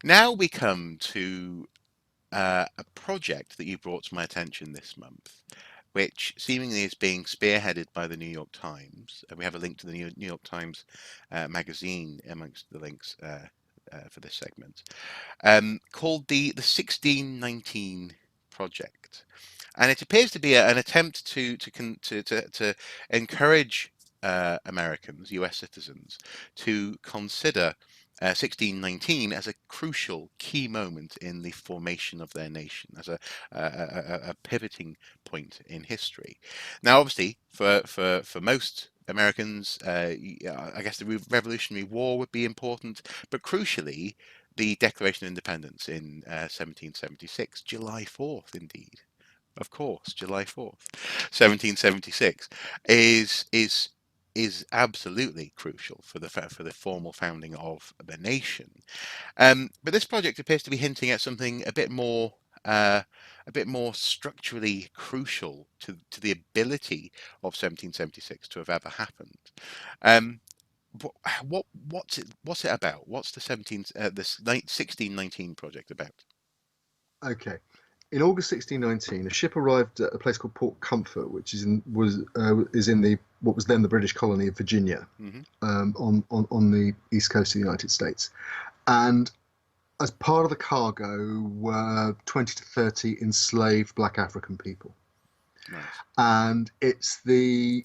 Now we come to a project that you brought to my attention this month, which seemingly is being spearheaded by the New York Times. We have a link to the New York Times magazine amongst the links for this segment, called the 1619 Project, and it appears to be an attempt to encourage Americans, U.S. citizens, to consider 1619 as a crucial key moment in the formation of their nation, as a pivoting point in history. Now, obviously, for most Americans, I guess the Revolutionary War would be important, but crucially, the Declaration of Independence in 1776, July 4th, indeed. Of course, July 4th, 1776 is absolutely crucial for the formal founding of the nation. But this project appears to be hinting at something uh, a bit more structurally crucial to the ability of 1776 to have ever happened. Um, what's it about? What's the 1619 project about? Okay. In August 1619, a ship arrived at a place called Port Comfort, which is in the what was then the British colony of Virginia, Hmm. on the east coast of the United States. And as part of the cargo were 20 to 30 enslaved Black African people. Right. And it's the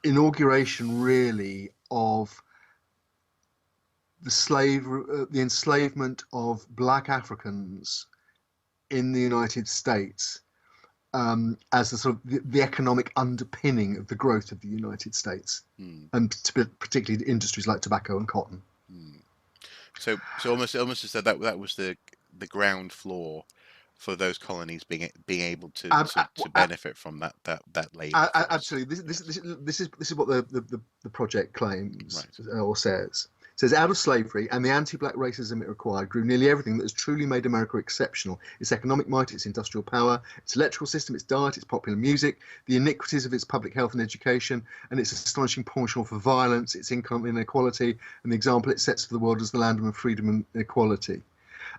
inauguration, really, of the enslavement of Black Africans in the United States, as the sort of the economic underpinning of the growth of the United States, Mm, and particularly industries like tobacco and cotton. mm. So almost as though that was the ground floor for those colonies being able Ab- to benefit from that labor force. Absolutely, Yes. this is what the project claims, Right. or says. It says, out of slavery and the anti-black racism it required grew nearly everything that has truly made America exceptional: its economic might, its industrial power, its electrical system, its diet, its popular music, the iniquities of its public health and education, and its astonishing penchant for violence, its income inequality, and the example it sets for the world as the land of freedom and equality.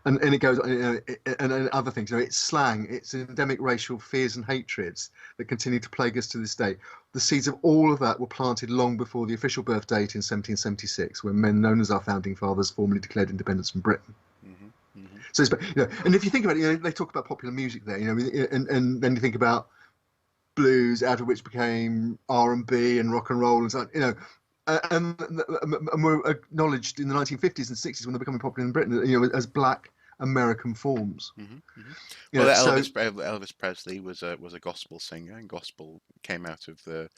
And it goes, and other things. It's slang, it's endemic racial fears and hatreds that continue to plague us to this day. The seeds of all of that were planted long before the official birth date in 1776, when men known as our founding fathers formally declared independence from Britain. Hmm. Hmm. So, and if you think about it, they talk about popular music there, and then you think about blues, out of which became R&B and rock and roll and so on, and were acknowledged in the 1950s and 60s when they're becoming popular in Britain, as Black American forms. Hmm. Hmm. You Well, know, so Elvis Presley was a gospel singer, and gospel came out of the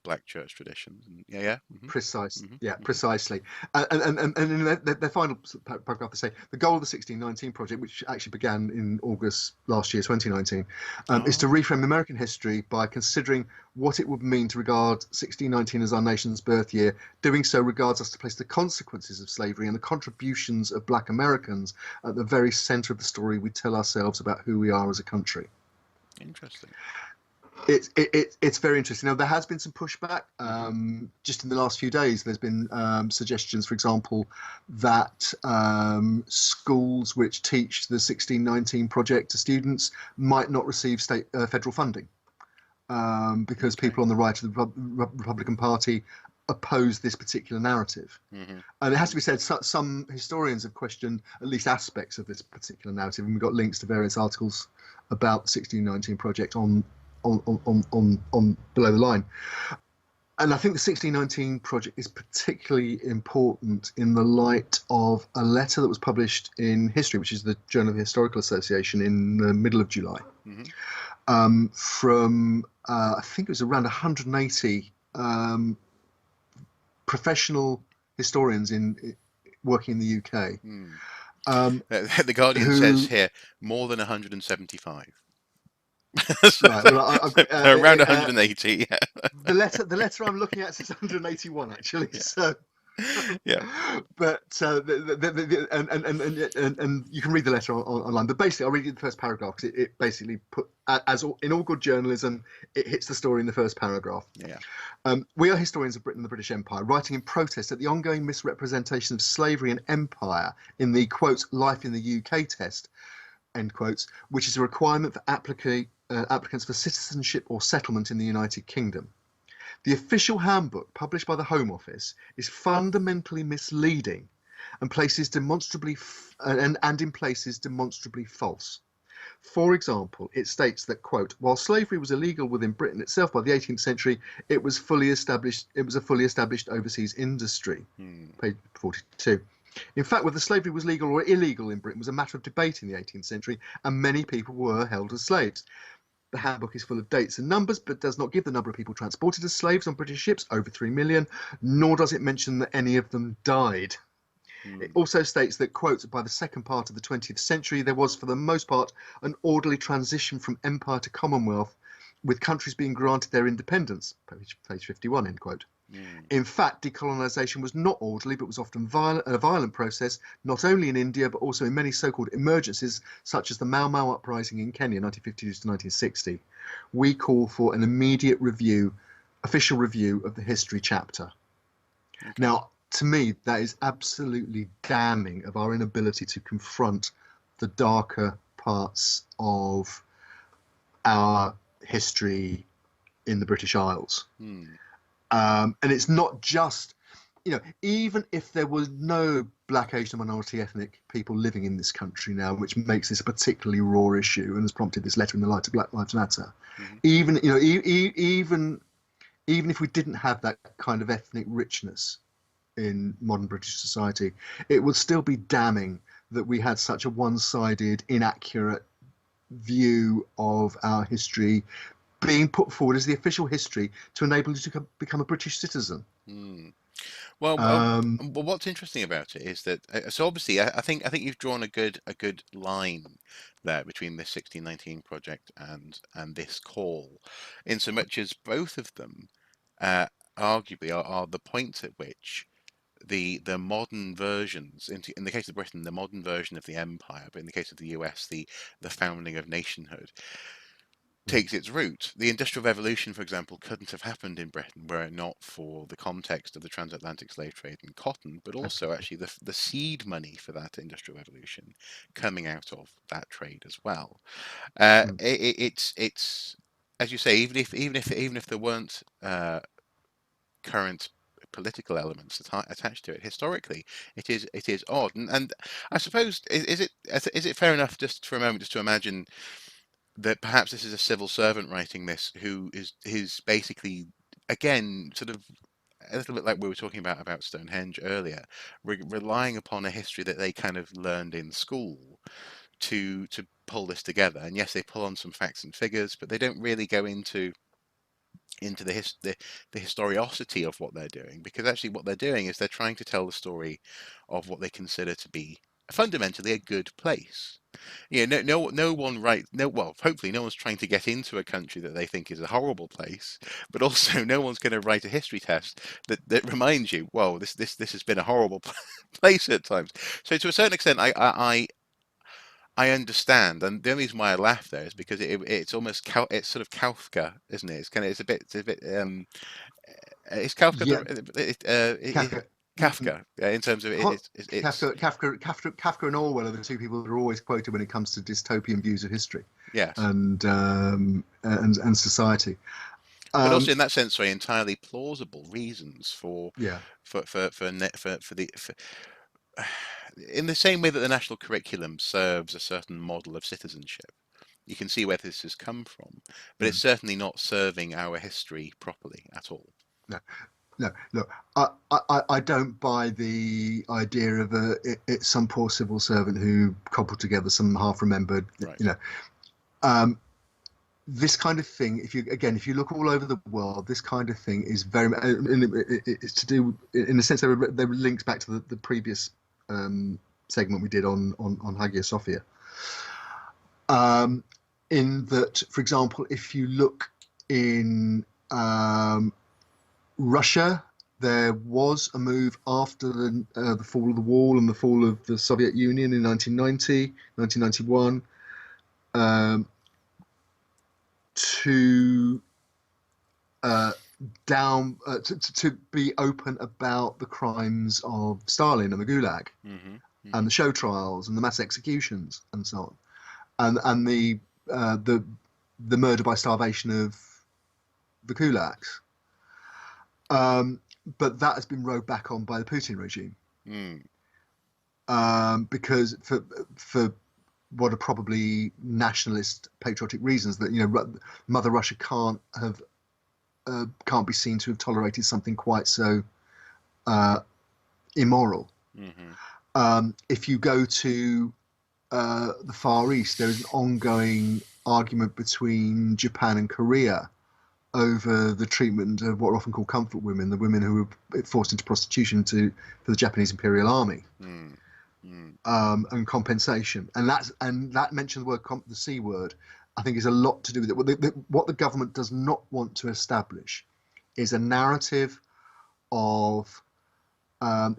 black church traditions. And yeah, yeah. Hmm. Hmm. Yeah, Hmm. precisely. And in their final paragraph, they say the goal of the 1619 project, which actually began in August last year, 2019, is to Oh, reframe American history by considering what it would mean to regard 1619 as our nation's birth year. Doing so regards us to place the consequences of slavery and the contributions of Black Americans at the very centre of the story we tell ourselves about who we are as a country. interesting. It's very interesting. Now there has been some pushback. Hmm. Just in the last few days, there's been suggestions, for example, that schools which teach the 1619 project to students might not receive federal funding, because Okay. people on the right of the Republican Party oppose this particular narrative. Hmm. And it has Hmm. to be said, some historians have questioned at least aspects of this particular narrative, and we've got links to various articles about the 1619 project on below the line. And I think the 1619 project is particularly important in the light of a letter that was published in History, which is the Journal of the Historical Association, in the middle of July, Hmm. from I think it was around 180 professional historians in working in the UK, Hmm. um, The Guardian says who here more than 175. So, right. Well, I've got around 180. Yeah. the letter I'm looking at says 181 actually. Yeah. So. Yeah. But and you can read the letter online. But basically, I'll read you the first paragraph because it basically put, in all good journalism, it hits the story in the first paragraph. Yeah. We are historians of Britain and the British Empire, writing in protest at the ongoing misrepresentation of slavery and empire in the quote "Life in the UK" test, end quotes, which is a requirement for applicants for citizenship or settlement in the United Kingdom. The official handbook published by the Home Office is fundamentally misleading and in places demonstrably false. For example, it states that, quote, while slavery was illegal within Britain itself by the 18th century, it was a fully established overseas industry. Hmm. Page 42. In fact, whether slavery was legal or illegal in Britain was a matter of debate in the 18th century, and many people were held as slaves. The handbook is full of dates and numbers, but does not give the number of people transported as slaves on British ships, over 3 million, nor does it mention that any of them died. It Hmm. also states that, quote, by the second part of the 20th century, there was, for the most part, an orderly transition from empire to commonwealth, with countries being granted their independence, page 51, end quote. Hmm. In fact, decolonisation was not orderly, but was often a violent process, not only in India, but also in many so-called emergencies, such as the Mau Mau uprising in Kenya, 1952 to 1960. We call for an immediate review, official review of the history chapter. Okay. Now, to me, that is absolutely damning of our inability to confront the darker parts of our history in the British Isles. Hmm. And it's not just, even if there was no black, Asian, minority ethnic people living in this country now, which makes this a particularly raw issue and has prompted this letter in the light of Black Lives Matter, Hmm. even, even if we didn't have that kind of ethnic richness in modern British society, it would still be damning that we had such a one-sided, inaccurate view of our history being put forward as the official history to enable you to become a British citizen. Hmm. Well, Um, what's interesting about it is that so obviously I think you've drawn a good line there between this 1619 project and this call, in so much as both of them uh, arguably are the points at which the modern versions, in the case of Britain, the modern version of the empire, but in the case of the US, the founding of nationhood, takes its root. The Industrial Revolution, for example, couldn't have happened in Britain were it not for the context of the transatlantic slave trade and cotton, but also Absolutely. actually the seed money for that Industrial Revolution coming out of that trade as well. Mm. It's as you say, even if there weren't current political elements attached to it historically, it is odd, and I suppose is it fair enough just for a moment just to imagine that perhaps this is a civil servant writing this who is basically, again, sort of a little bit like we were talking about Stonehenge earlier, relying upon a history that they kind of learned in school to pull this together. And yes, they pull on some facts and figures, but they don't really go into the historiosity of what they're doing, because actually what they're doing is they're trying to tell the story of what they consider to be fundamentally a good place. No one right no well, hopefully no one's trying to get into a country that they think is a horrible place, but also no one's going to write a history test that reminds you, well, this has been a horrible place at times. So to a certain extent, I understand, and the only reason why I laugh there is because it's almost it's sort of Kafka, isn't it? It's Kafka Yeah, Kafka. Kafka, in terms of it's Kafka and Orwell are the two people that are always quoted when it comes to dystopian views of history yes, and society. but also Um, in that sense, very entirely plausible reasons yeah, for in the same way that the national curriculum serves a certain model of citizenship. You can see where this has come from, but it's mm, certainly not serving our history properly at all. no, no, look, I don't buy the idea of it's some poor civil servant who cobbled together some half-remembered, Right. Um, this kind of thing, if you look all over the world, this kind of thing is very it's to do, in a sense, they were linked back to the previous segment we did on Hagia Sophia, um, in that, for example, if you look in Russia, There was a move after the fall of the wall and the fall of the Soviet Union in 1990, 1991, um, to uh, to be open about the crimes of Stalin and the Gulag Hmm. and Hmm. the show trials and the mass executions and so on, and the murder by starvation of the kulaks. Um, but that has been rowed back on by the Putin regime, Mm. because for what are probably nationalist patriotic reasons, that Mother Russia can't be seen to have tolerated something quite so uh, immoral. Hmm. If you go to the Far East, there is an ongoing argument between Japan and Korea over the treatment of what are often called comfort women, the women who were forced into prostitution for the Japanese Imperial Army, Mm. Mm. and compensation. And that mentions the word the C word. I think is a lot to do with it. What the government does not want to establish is a narrative of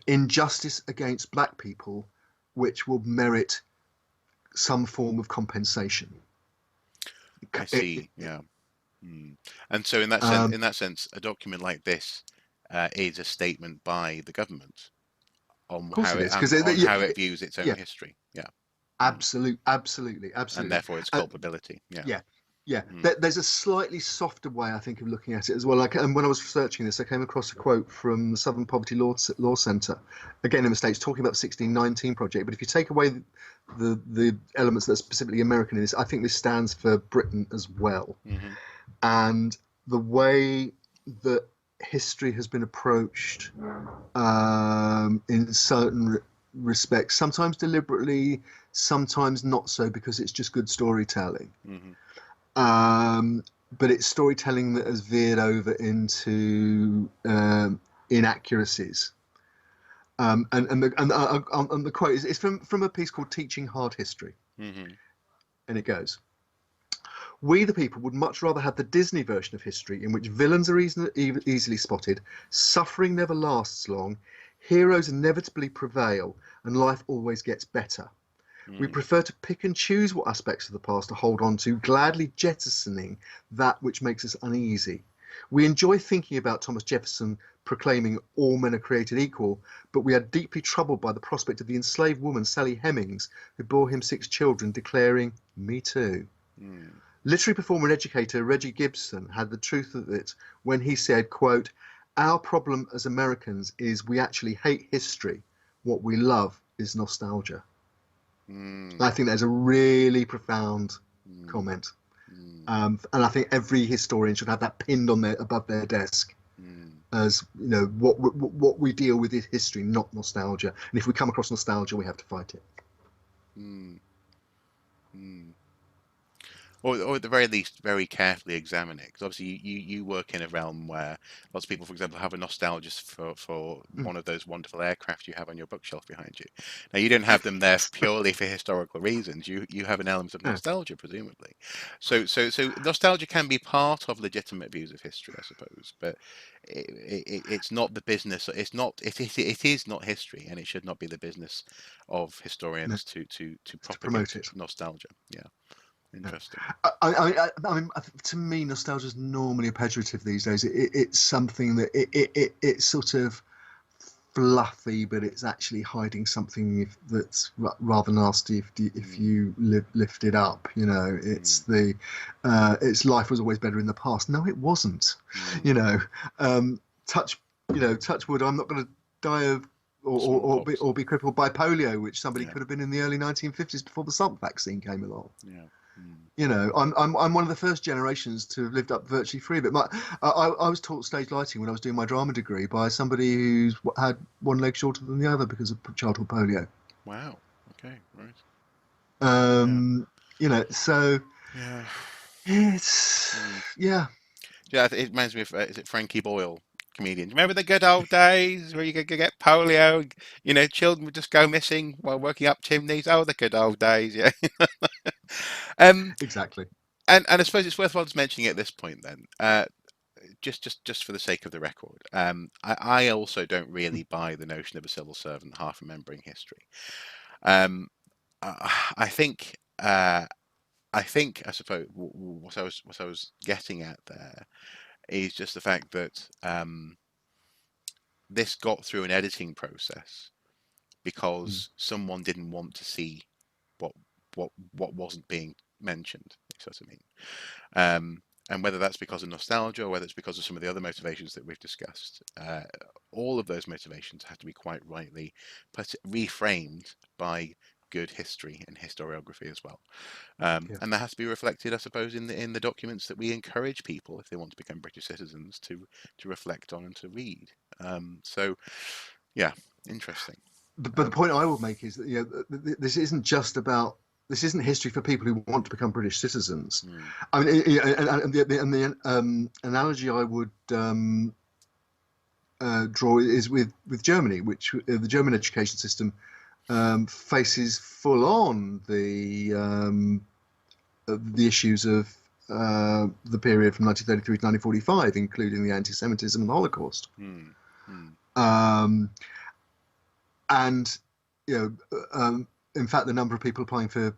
injustice against black people, which will merit some form of compensation. I It, see. Yeah. Mm. And so, in that sense, a document like this is a statement by the government of course it is, because on how it views its own yeah, history. Yeah. Mm. absolutely, And absolutely. therefore its Uh, culpability. Yeah. yeah, yeah. Mm. There's a slightly softer way, I think, of looking at it as well. Like, and when I was searching this, I came across a quote from the Southern Poverty Law Centre, again in the States, talking about the 1619 project. But if you take away the elements that are specifically American in this, I think this stands for Britain as well. Hmm. And the way that history has been approached, in certain respects, sometimes deliberately, sometimes not so, because it's just good storytelling. Hmm. Um, but it's storytelling that has veered over into inaccuracies. And the quote is from a piece called "Teaching Hard History," Hmm. and it goes: "We, the people, would much rather have the Disney version of history, in which villains are easily spotted, suffering never lasts long, heroes inevitably prevail, and life always gets better. We Mm. prefer to pick and choose what aspects of the past to hold on to, gladly jettisoning that which makes us uneasy. We enjoy thinking about Thomas Jefferson proclaiming all men are created equal, but we are deeply troubled by the prospect of the enslaved woman Sally Hemings, who bore him 6 children, declaring, 'Me too.' Mm. Literary performer and educator Reggie Gibson had the truth of it when he said, quote, 'Our problem as Americans is we actually hate history. What we love is nostalgia.'" Mm. I think that's a really profound Mm. comment. Mm. And I think every historian should have that pinned on their above their desk, Mm. as what we deal with is history, not nostalgia. And if we come across nostalgia, we have to fight it. Mm. Mm. Or at the very least, very carefully examine it. Because obviously, you work in a realm where lots of people, for example, have a nostalgia for Mm. one of those wonderful aircraft you have on your bookshelf behind you. Now, you don't have them there purely for historical reasons. You have an element of Yeah, nostalgia, presumably. So nostalgia can be part of legitimate views of history, I suppose. But it's not the business. It is not history, and it should not be the business of no, historians to to promote propagate it. nostalgia. Yeah, Yeah. interesting. I mean, to me, nostalgia is normally a pejorative these days. It's something that it's sort of fluffy, but it's actually hiding something that's rather nasty if Mm. you lift it up. It's Mm. it's life was always better in the past. No, it wasn't. You Mm. know, um, touch touch wood. I'm not going to die of Smallpox. or be crippled by polio, which somebody Yeah, could have been in the early 1950s before the Salk vaccine came along. yeah. Mm. I'm one of the first generations to have lived up virtually free of it. I was taught stage lighting when I was doing my drama degree by somebody who's had one leg shorter than the other because of childhood polio. Wow. Okay, right. Yeah, Um, so yeah. it's Mm. yeah, Yeah, it reminds me of is it Frankie Boyle, comedian? Remember the good old days where you could get polio? Children would just go missing while working up chimneys. Oh, the good old days. Yeah. Um, exactly. and I suppose it's worthwhile just mentioning at this point then. just for the sake of the record, I also don't really buy the notion of a civil servant half remembering history. Um, I think I suppose what I was getting at there is just the fact that this got through an editing process Mm. because someone didn't want to see what what wasn't being mentioned. You see what I mean? And whether that's because of nostalgia or whether it's because of some of the other motivations that we've discussed, all of those motivations have to be quite rightly reframed by good history and historiography as well. Yeah. And that has to be reflected, I suppose, in the documents that we encourage people, if they want to become British citizens, to reflect on and to read. So, yeah, interesting. But the Um, point I will make is that this isn't just about, this isn't history for people who want to become British citizens. hmm, I mean, and the analogy I would draw is with Germany, which the German education system faces full on the issues of the period from 1933 to 1945, including the anti-Semitism and the Holocaust. hmm, hmm, Um, and in fact, the number of people applying for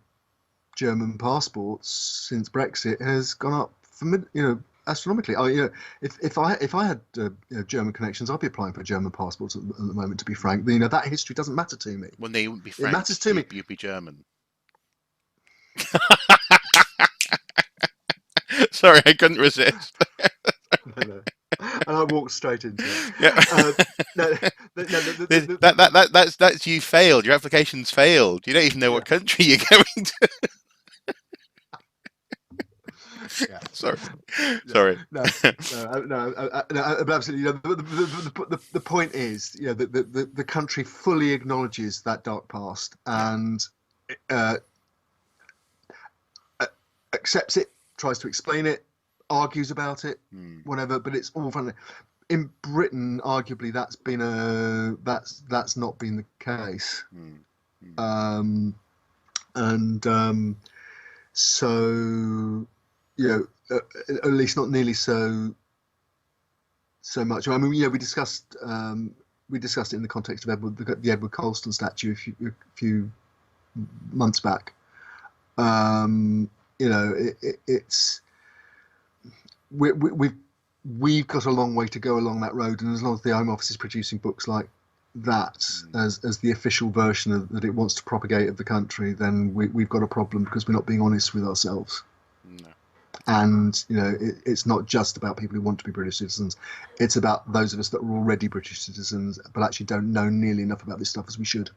German passports since Brexit has gone up astronomically. If I had German connections, I'd be applying for German passports at the moment. To be frank, that history doesn't matter to me. well, no, you wouldn't be It matters French. to me. You'd be German. Sorry, I couldn't resist. No. And I walked straight into it. Yeah. No, That's you failed. Your application's failed. You don't even know yeah, what country you're going to. yeah, Sorry. yeah. Sorry. But absolutely. The point is, the country fully acknowledges that dark past Yeah. and uh, accepts it, tries to explain it, argues about it, Hmm. whatever. But it's all fun. In Britain, arguably, that's not been the case. Hmm. Hmm. Um, and so at least not nearly so much. I mean, we discussed it in the context of the Edward Colston statue a few months back. It's we've got a long way to go along that road, and as long as the Home Office is producing books like that as the official version that it wants to propagate of the country, then we've got a problem because we're not being honest with ourselves. No. And it's not just about people who want to be British citizens; it's about those of us that are already British citizens, but actually don't know nearly enough about this stuff as we should.